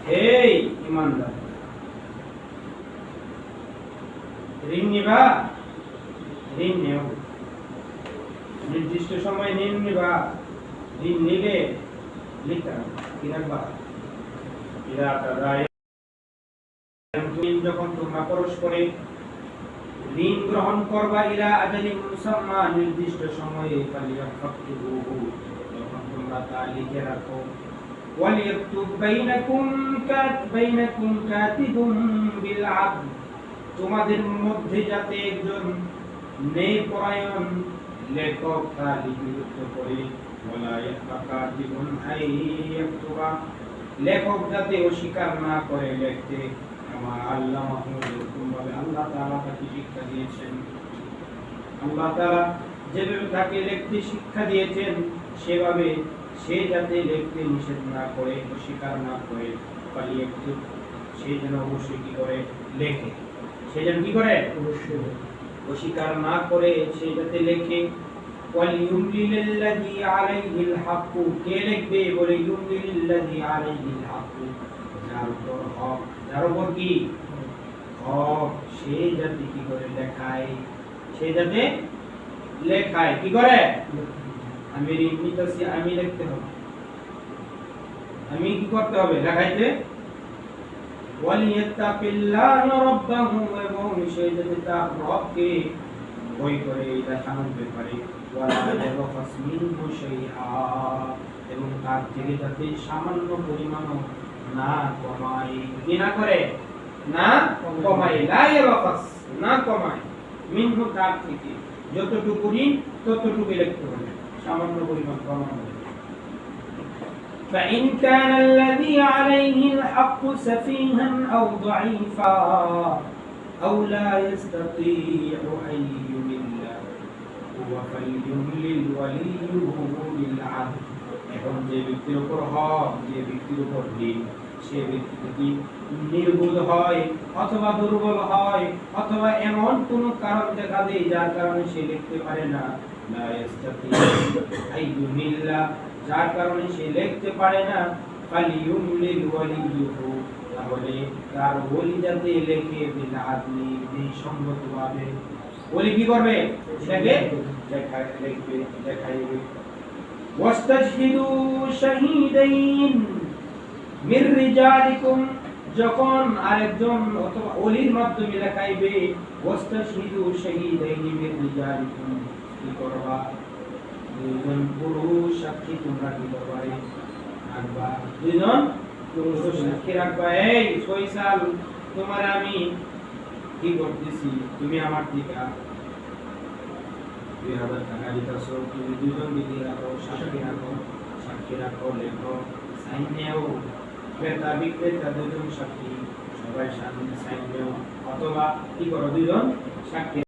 এই ইমানদার, ঋণ নিবা, ঋণ নেও, নির্দিষ্ট সময় ঋণ নিবা, ঋণ নিলে লিখতে কি রাখবা, যখন তোমরা পরস্পরে ঋণ গ্রহণ করবা ইলা আজালিন মুসাম্মা, নির্দিষ্ট সময়ে ফালিয়াফাকতুহু, তখন তোমরা তা লিখে রাখো। ওয়ালিয়াকতুব বাইনাকুম কাতিবুন বিল আদল, তোমাদের মধ্যে যাতে একজন ন্যায়পরায়ণ লেখক তা লিপিবদ্ধ করে। ওয়ালা ইয়াকাতিবুন আইয়াকতুবা, লেখক যাতে অস্বীকার না করে লিখতে। আমার আল্লাহ মাহমুদভাবে আল্লাহ তাআলা তাকে শিক্ষা দিয়েছেন, আল্লাহ তাআলা যেভাবে তাকে লিখতে শিক্ষা দিয়েছেন সেভাবে সে যাতে লিখতে নিষেধ না করে, অস্বীকার না করে, পালিয়ে একটু সে যেন অবশ্যই কি করে লেখে, সে যেন কি করে অবশ্যই অস্বীকার না করে সে যাতে লেখে। ওয়ালিয়ুমলিল্লাযী আলাইহিল হাক্কু, কে লিখবে বলে ইউমলিল্লাযী আলাইহিল হাক্কু, যার উপর হক, যার উপর কি হক, সে যাতে কি করে লেখায়, সে যাতে লেখায় কি করে। আমি ঋণ নিতেছি, আমি লিখতে হবে, আমি কি করতে হবে লেখাইতে। ওয়ালিয়াত্তাকিল্লাহ রাব্বাহু, এবং সে যাতে তার রবকে ভয় করে দেখানোর ব্যাপারে। ওয়ালা ইয়াবখাস মিনহু শাইআ, এবং তার থেকে যাতে সামান্য পরিমাণও না কমায়, কি না করে না কমায়, লা ইয়াবখাস না কমায়, মিনহু তার থেকে যতটুকু ঋণ ততটুকু লিখতে হবে, সামান্য পরিমাণ কমানো। فإن كان الذي عليه الحق سفيها أو ضعيفا أو لا يستطيع أن يمل فليملل وليه بالعدل, এখন যে ব্যক্তির উপর হক, যে ব্যক্তির উপর ঋণ, সে ব্যক্তি যদি নির্ভুল হয় অথবা দুর্বল হয় অথবা এমন কোন কারণ দেখা দেয় যার কারণে সে লিখতে পারে না, লা ইস্তাতিউ আইয়ুমিল্লা, যার কারণে সে লিখতে পারে না, ফালিয়ুমলিল ওয়ালিয়ুহু, তাহলে তার ওলি যাতে লেখে বিল আদলি, ন্যায়সঙ্গতভাবে। ওলি কি করবে, সেটাকে লিখবে, দেখাইবে। ওয়াস্তাশহিদু শাহীদাইন মির রিজালিকুম, যখন আরেকজন অথবা ওলির মাধ্যমে লেখাইবে, ওয়াস্তাশহিদু শাহীদাইন মির রিজালিকুম, কি করবা, দুইজন পুরুষ সাক্ষী তোমরা কি করবা রাখবা, দুইজন পুরুষ সাক্ষী রাখবা। এই ফয়সাল, তোমার আমি কি করতেছি, তুমি আমার টিকা 2000 টাকা দিতেছো, তুমি দুইজন বিধি রাখো, সাক্ষী রাখো, সাক্ষী রাখো, লেখো, সাইন নেও, ক্রেতা বিক্রেতা দুজন সাক্ষী, সবাই সাইন নেও, অথবা কি করো দুইজন সাক্ষী